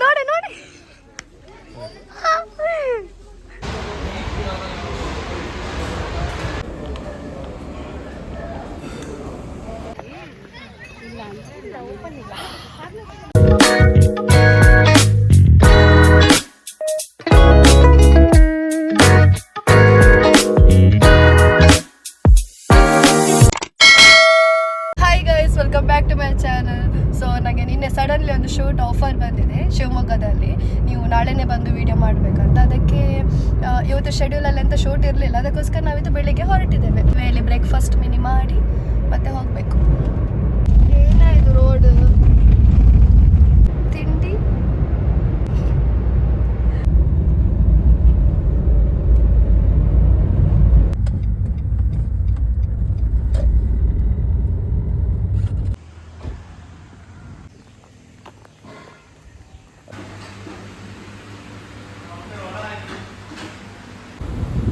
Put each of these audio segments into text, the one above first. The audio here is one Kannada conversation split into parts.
ನೋಡಿ ನೋಡಿ welcome back to my channel. So ನನಗೆ ನಿನ್ನೆ ಸಡನ್ಲಿ ಒಂದು ಶೂಟ್ ಆಫರ್ ಬಂದಿದೆ ಶಿವಮೊಗ್ಗದಲ್ಲಿ. ನೀವು ನಾಳೆನೇ ಬಂದು ವಿಡಿಯೋ ಮಾಡಬೇಕಂತ. ಅದಕ್ಕೆ ಇವತ್ತು ಶೆಡ್ಯೂಲಲ್ಲಿ ಅಂತ ಶೂಟ್ ಇರಲಿಲ್ಲ, ಅದಕ್ಕೋಸ್ಕರ ನಾವಿದು ಬೆಳಿಗ್ಗೆ ಹೊರಟಿದ್ದೇವೆ. ಇಲ್ಲಿ ಬ್ರೇಕ್ಫಾಸ್ಟ್ ಮಿನಿ ಮಾಡಿ ಮತ್ತೆ ಹೋಗಬೇಕು. ಏನಾಯಿತು ರೋಡ್ ತಿಂಡಿ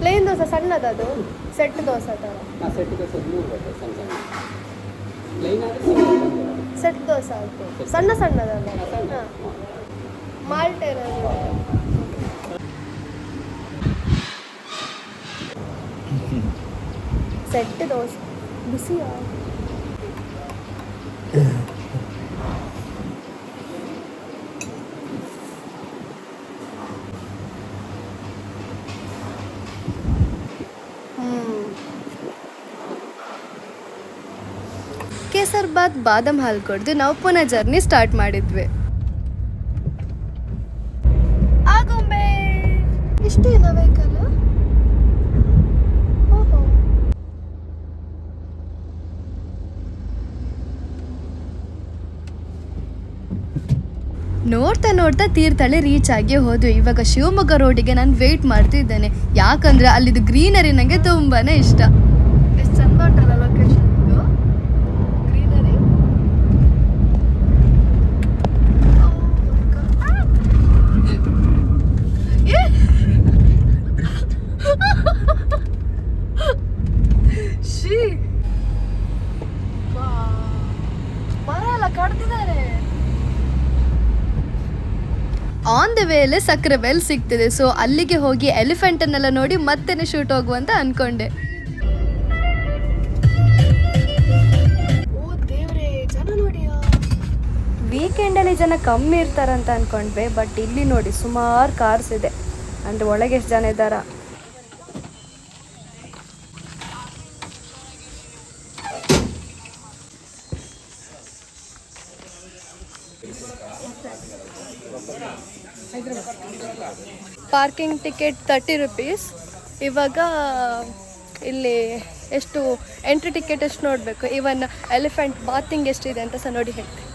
ಪ್ಲೇನ್ ದೋಸೆ ಸಣ್ಣದದು, ಸೆಟ್ ದೋಸೆ ಥರ. ಸೆಟ್ ದೋಸೆ ಆಯಿತು, ಸಣ್ಣ ಸಣ್ಣದಲ್ಲ. ಹಾಂ, ಮಾಲ್ಟೇನ ಸೆಟ್ ದೋಸೆ ಬಿಸಿಯಾ? ಕೇಸರ್ಬಾದ್ ಬಾದಾಮ್ ಹಾಲು ಕುಡಿದು ನಾವು ಪುನಃ ಜರ್ನಿ ಸ್ಟಾರ್ಟ್ ಮಾಡಿದ್ವಿ. ಆಗುಂಬೆ ಇಷ್ಟೇನ ವೆಹಿಕಲ್? ಓಹೋ, ನೋಡ್ತಾ ನೋಡ್ತಾ ತೀರ್ಥಹಳ್ಳಿ ರೀಚ್ ಆಗಿ ಹೋದ್ವಿ. ಇವಾಗ ಶಿವಮೊಗ್ಗ ರೋಡಿಗೆ ನಾನು ವೆಯ್ಟ್ ಮಾಡ್ತಿದ್ದೇನೆ, ಯಾಕಂದ್ರೆ ಅಲ್ಲಿದ್ದು ಗ್ರೀನರಿ ನನಗೆ ತುಂಬಾನೇ ಇಷ್ಟ. ಎಷ್ಟು ಚಂದ ಉಂಟಲ್ಲ ಲೊಕೇಶನ್. ಮರ ಎಲ್ಲ ಕಡ್ದಿದ್ದಾರೆ. ಆನ್ ದ ವೇಲೆ ಸಕ್ರೆಬೈಲ್ ಸಿಗ್ತಿದೆ, ಸೊ ಅಲ್ಲಿಗೆ ಹೋಗಿ ಎಲಿಫೆಂಟ್ ಅನ್ನೆಲ್ಲ ನೋಡಿ ಮತ್ತೇನೆ ಶೂಟ್ ಹೋಗುವಂತ ಅನ್ಕೊಂಡೆ. ವೀಕೆಂಡಲ್ಲಿ ಜನ ಕಮ್ಮಿ ಇರ್ತಾರಂತ ಅನ್ಕೊಂಡ್ವಿ, ಬಟ್ ಇಲ್ಲಿ ನೋಡಿ ಸುಮಾರು ಕಾರ್ಸ್ ಇದೆ. ಅಂದರೆ ಒಳಗೆ ಎಷ್ಟು ಜನ ಇದ್ದಾರ. Parking ticket 30 rupees. ಇವಾಗ ಇಲ್ಲಿ ಎಷ್ಟು ಎಂಟ್ರಿ ಟಿಕೆಟ್ ಎಷ್ಟು ನೋಡಬೇಕು. ಇವನ್ ಎಲಿಫೆಂಟ್ ಬಾತಿಂಗ್ ಎಷ್ಟಿದೆ ಅಂತ ಸಹ ನೋಡಿ ಹೇಳ್ತೀನಿ.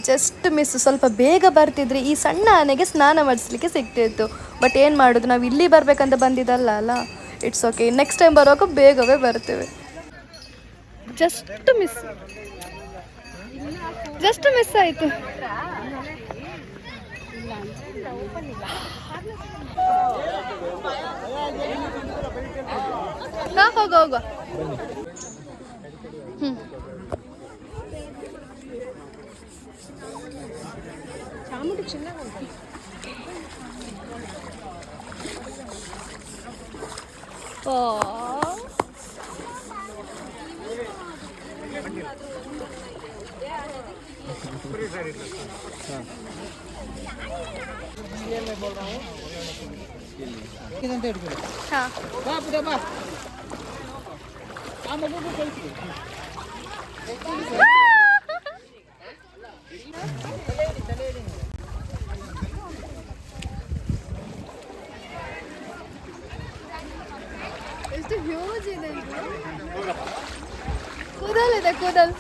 Just miss. ಸ್ವಲ್ಪ ಬೇಗ ಬರ್ತಿದ್ರೆ ಈ ಸಣ್ಣ ಆನೆಗೆ ಸ್ನಾನ ಮಾಡಿಸ್ಲಿಕ್ಕೆ ಸಿಗ್ತಿತ್ತು. ಬಟ್ ಏನು ಮಾಡೋದು, ನಾವು ಇಲ್ಲಿ ಬರಬೇಕಂತ ಬಂದಿದ್ದಲ್ಲ ಅಲ್ಲ. ಇಟ್ಸ್ ಓಕೆ, ನೆಕ್ಸ್ಟ್ ಟೈಮ್ ಬರುವಾಗ ಬೇಗವೇ ಬರ್ತೇವೆ. ಜಸ್ಟ್ ಮಿಸ್ ಆಯಿತು. ಹಾಂ, ಹೋಗುವ. ಚಾಮುಂಡಿ ಚೆನ್ನಾಗಿ ಎಷ್ಟು ಹ್ಯೂಜ್ ಇದೆ. ಕೂದಲಿದೆ, ಕೂದಲ್.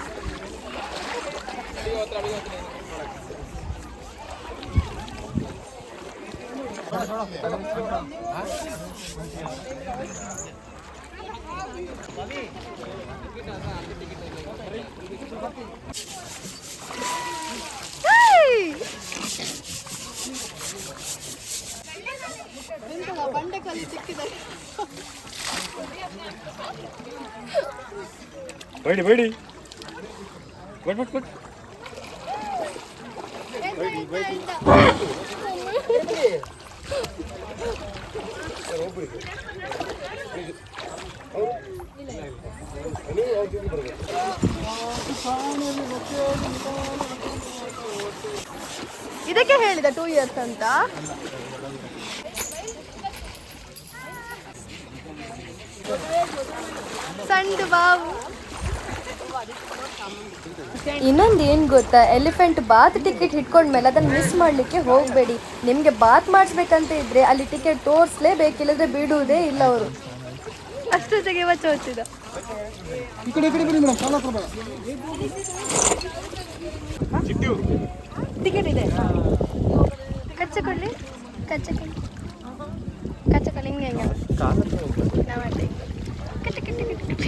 ಬಂಡೆ ಕಲ್ಲು ಸಿಕ್ಕಿದೆ. बैठी बैठी बैठ बैठ बैठ बैठी बैठी ಇದಕ್ಕೆ ಹೇಳಿದ 2 years ಅಂತ. ಸಣ್ಣ ಬಾವು. ಇನ್ನೊಂದು ಏನು ಗೊತ್ತಾ, ಎಲಿಫೆಂಟ್ ಬಾತ್ ಟಿಕೆಟ್ ಹಿಡ್ಕೊಂಡ್ಮೇಲೆ ಅದನ್ನು ಮಿಸ್ ಮಾಡಲಿಕ್ಕೆ ಹೋಗಬೇಡಿ. ನಿಮಗೆ ಬಾತ್ ಮಾಡಿಸ್ಬೇಕಂತ ಇದ್ರೆ ಅಲ್ಲಿ ಟಿಕೆಟ್ ತೋರಿಸ್ಲೇಬೇಕು, ಇಲ್ಲದ್ರೆ ಬಿಡುವುದೇ ಇಲ್ಲ ಅವರು. ಅಷ್ಟು ಜಗೆ ವಚ್ಚ ಹೊಚ್ಚಿದ. ಟಿಕೆಟ್ ಇದೆ. ಕಚ್ಚಕೊಳ್ಳಿ ಕಚ್ಚಕೊಳ್ಳಿ ಕಚ್ಚಕೊಳ್ಳಿ ಹಿಂಗೆ ಹೆಂಗೆ ನಾವಲ್ಲಿ ಕಟ್ಟ ಕಟ್ಟ ಕಟ್ಟ ಕಟ್ಟ.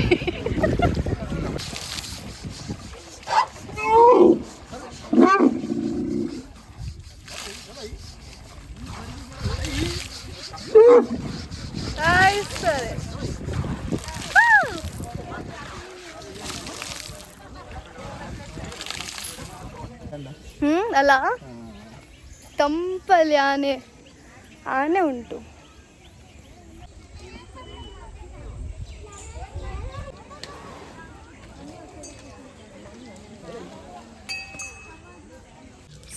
ಸರಿ ಅಲ್ಲ, ತಂಪಲ್ಲಿ ಆನೆ ಉಂಟು.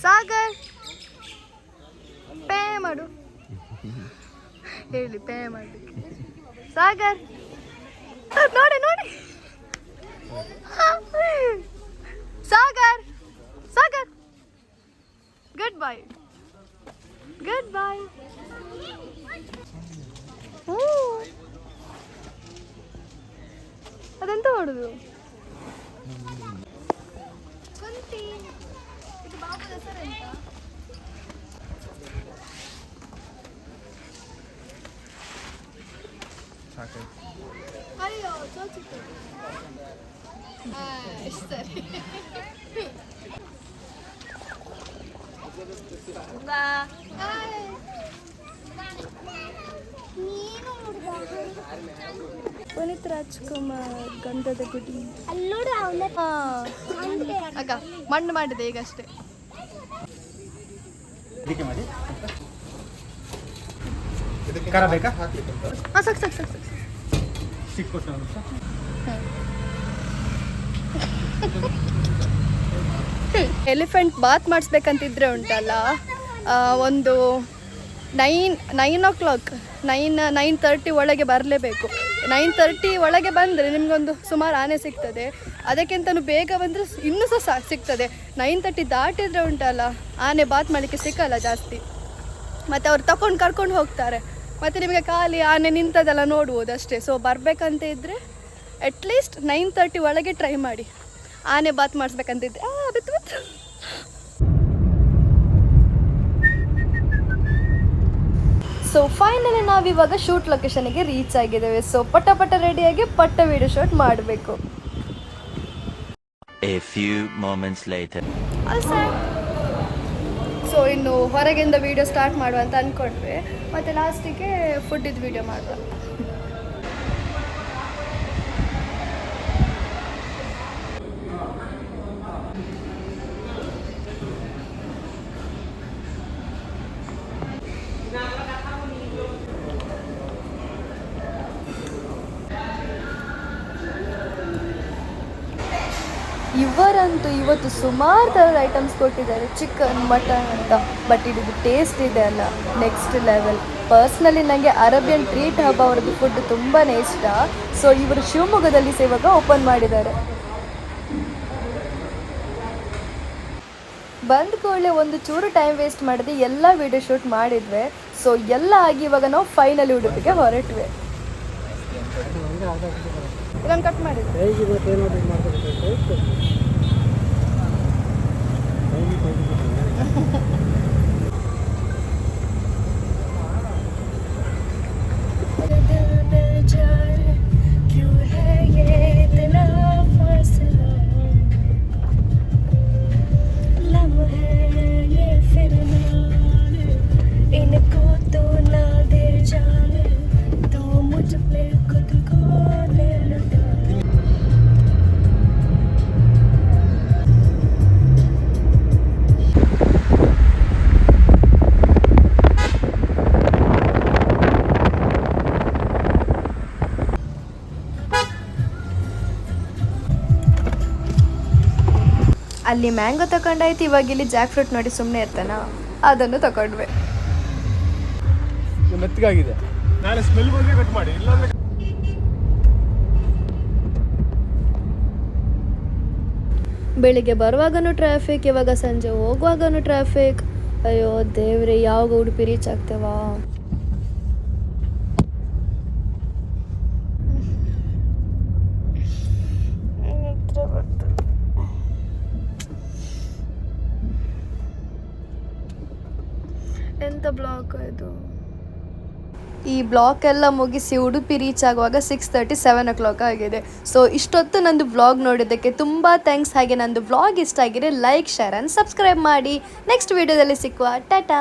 ಸಾಗರ್ ಪೇ ಮಾಡು, ಹೇಳಿ ಪೇ ಮಾಡಲಿಕ್ಕೆ. ಸಾಗರ್ ನೋಡಿ ನೋಡಿ, Sagar Sagar good bye good bye. ಅದೆಂತ ಮಾಡುದು? ಕುಂತಿ ಇದು ಬಾಬುದ ಹೆಸರೆಂತ? ಅಯ್ಯೋ ಸೋಚಿತ್ತು. ಸರಿ ಪುನೀತ್ ರಾಜ್ಕುಮಾರ್ ಗಂಧದ ಗುಡಿ ಆಗ ಮಣ್ಣು ಮಾಡಿದೆ ಈಗಷ್ಟೇ. ಸಾಕು ಸಾಕು ಸಾಕು ಎಲಿಫೆಂಟ್ ಬಾತ್ ಮಾಡಿಸ್ಬೇಕಂತಿದ್ರೆ ಉಂಟಲ್ಲ, ಒಂದು 9 9:30 ಒಳಗೆ ಬರಲೇಬೇಕು. 9:30 ಒಳಗೆ ಬಂದರೆ ನಿಮಗೊಂದು ಸುಮಾರು ಆನೆ ಸಿಗ್ತದೆ. ಅದಕ್ಕಿಂತಲೂ ಬೇಗ ಬಂದರೆ ಇನ್ನೂ ಸಹ ಸಿಗ್ತದೆ. 9:30 ದಾಟಿದರೆ ಉಂಟಲ್ಲ, ಆನೆ ಬಾತ್ ಮಾಡಲಿಕ್ಕೆ ಸಿಕ್ಕಲ್ಲ ಜಾಸ್ತಿ. ಮತ್ತು ಅವ್ರು ಕರ್ಕೊಂಡು ಹೋಗ್ತಾರೆ. ಮತ್ತು ನಿಮಗೆ ಖಾಲಿ ಆನೆ ನಿಂತದೆಲ್ಲ ನೋಡ್ಬೋದು ಅಷ್ಟೇ. ಸೊ ಬರಬೇಕಂತ ಇದ್ದರೆ ಅಟ್ಲೀಸ್ಟ್ 9:30 ಒಳಗೆ ಟ್ರೈ ಮಾಡಿ, ಆನೆ ಬಾತ್ ಮಾಡಿಸ್ಬೇಕಂತಿದ್ದೆ. ಬಿತ್ತು ಬಿತ್ತು. ಸೊ ಫೈನಲಿ ನಾವಿವಾಗ ಶೂಟ್ ಲೊಕೇಶನ್ಗೆ ರೀಚ್ ಆಗಿದ್ದೇವೆ. ಸೊ ಪಟ ಪಟ ರೆಡಿಯಾಗಿ ಪಟ್ಟ ವಿಡಿಯೋ ಶೂಟ್ ಮಾಡಬೇಕು. ಸೊ ಇನ್ನು ಹೊರಗಿಂದ ವಿಡಿಯೋ ಸ್ಟಾರ್ಟ್ ಮಾಡುವ ಅಂತ ಅಂದ್ಕೊಂಡ್ವಿ. ಮತ್ತು ಲಾಸ್ಟಿಗೆ ಫುಡ್ಡಿದ್ದು ವಿಡಿಯೋ ಮಾಡುವ. ಇವರಂತೂ ಇವತ್ತು ಸುಮಾರು ಥರದ ಐಟಮ್ಸ್ ಕೊಟ್ಟಿದ್ದಾರೆ, ಚಿಕನ್ ಮಟನ್ ಅಂತ. ಬಟ್ ಇದು ಟೇಸ್ಟ್ ಇದೆ ಅಲ್ಲ, ನೆಕ್ಸ್ಟ್ ಲೆವೆಲ್. ಪರ್ಸ್ನಲಿ ನನಗೆ ಅರೇಬಿಯನ್ ಟ್ರೀಟ್ ಹಬ್ ಅವ್ರದ್ದು ಫುಡ್ ತುಂಬಾ ಇಷ್ಟ. ಸೊ ಇವರು ಶಿವಮೊಗ್ಗದಲ್ಲಿ ಇವಾಗ ಓಪನ್ ಮಾಡಿದ್ದಾರೆ. ಬಂದ ಕೂಡಲೇ ಒಂದು ಚೂರು ಟೈಮ್ ವೇಸ್ಟ್ ಮಾಡಿದೆ, ಎಲ್ಲ ವಿಡಿಯೋ ಶೂಟ್ ಮಾಡಿದ್ವಿ. ಸೊ ಎಲ್ಲ ಆಗಿ ಇವಾಗ ನಾವು ಫೈನಲಿ ಉಡುಪಿಗೆ ಹೊರಟ್ವಿ. ಇದನ್ನು ಕಟ್ ಮಾಡಿದ್ವಿ. ಅಲ್ಲಿ ಮ್ಯಾಂಗೋ ತಗೊಂಡಾಯ್ತು, ಇವಾಗ ಇಲ್ಲಿ ಜಾಕ್ ಫ್ರೂಟ್ ನೋಡಿ ಸುಮ್ಮನೆ ಇರ್ತಾನ, ಅದನ್ನು ತಗೊಂಡ್ವಿ. ಮೆತ್ತಗಾಗಿದೆ, ನಾಳೆ ಸ್ಮೆಲ್ ಬಂದ್ರೆ ಕಟ್ ಮಾಡಿ, ಇಲ್ಲಾಂದ್ರೆ ಬೆಳಿಗ್ಗೆ ಬರುವಾಗನೂ ಟ್ರಾಫಿಕ್, ಇವಾಗ ಸಂಜೆ ಹೋಗುವಾಗನೂ ಟ್ರಾಫಿಕ್. ಅಯ್ಯೋ ದೇವ್ರೆ, ಯಾವಾಗ ಉಡುಪಿ ರೀಚ್ ಆಗ್ತೇವಾ? ಎಂತ ಬ್ಲಾಕ್ ಇದು? ಈ ಬ್ಲಾಕ್ ಎಲ್ಲ ಮುಗಿಸಿ ಉಡುಪಿ ರೀಚ್ ಆಗುವಾಗ 6:30 7 o'clock ಆಗಿದೆ. ಸೊ ಇಷ್ಟೊತ್ತು ನಂದು ವ್ಲಾಗ್ ನೋಡಿದ್ದಕ್ಕೆ ತುಂಬ ಥ್ಯಾಂಕ್ಸ್. ಹಾಗೆ ನಂದು ವ್ಲಾಗ್ ಇಷ್ಟ ಆಗಿದೆ, ಲೈಕ್, ಶೇರ್ ಆ್ಯಂಡ್ ಸಬ್ಸ್ಕ್ರೈಬ್ ಮಾಡಿ. ನೆಕ್ಸ್ಟ್ ವಿಡಿಯೋದಲ್ಲಿ ಸಿಕ್ಕುವ. ಟಾಟಾ.